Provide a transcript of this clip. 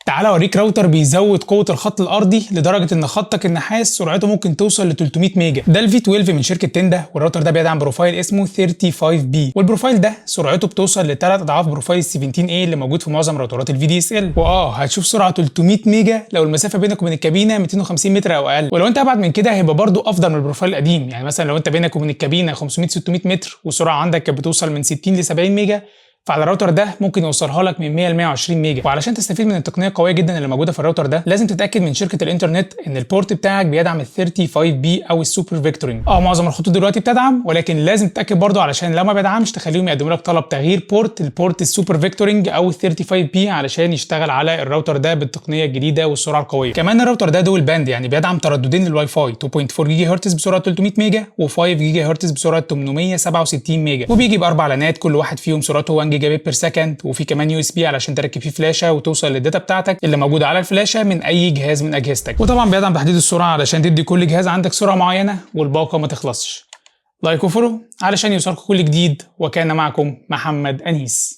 تعالى اوريك راوتر بيزود قوه الخط الارضي لدرجه ان خطك النحاس سرعته ممكن توصل ل 300 ميجا. ده الفي 12 من شركه تندا، والراوتر ده بيدعم بروفايل اسمه 35 بي، والبروفايل ده سرعته بتوصل لثلاث اضعاف بروفايل 17 اي اللي موجود في معظم راوترات الفي دي اس ال. هتشوف سرعه 300 ميجا لو المسافه بينك وبين الكابينه 250 متر او اقل، ولو انت ابعد من كده هيبقى برده افضل من البروفايل القديم. يعني مثلا لو انت بينك وبين الكابينه 500 600 متر والسرعه عندك كانت بتوصل من 60 ل 70 ميجا، فعلى الراوتر ده ممكن يوصلها لك من 100 ل 120 ميجا. وعلشان تستفيد من التقنيه القويه جدا اللي موجوده في الراوتر ده، لازم تتاكد من شركه الانترنت ان البورت بتاعك بيدعم ال 35 بي او السوبر فيكتورنج. معظم الخطوط دلوقتي بتدعم، ولكن لازم تتاكد برضه علشان لو ما بيدعمش تخليهم يقدموا لك طلب تغيير البورت السوبر فيكتورنج او ال 35 بي علشان يشتغل على الراوتر ده بالتقنيه الجديده والسرعه القويه. كمان الراوتر ده دول باند، يعني بيدعم ترددين للواي فاي 2.4 جيجا هرتز بسرعه 300 ميجا و5 جيجا هرتز بسرعه 867 ميجا، وبيجي باربع لانات كل واحد فيهم سرعته 1 جيجا بت بير سكند، وفي كمان يو اس بي علشان تركب فيه فلاشه وتوصل للداتا بتاعتك اللي موجوده على الفلاشه من اي جهاز من اجهزتك. وطبعا بيدعم تحديد السرعه علشان تدي كل جهاز عندك سرعه معينه والباقه ما تخلصش. لايك وفولو علشان يوصلكم كل جديد، وكان معكم محمد أنيس.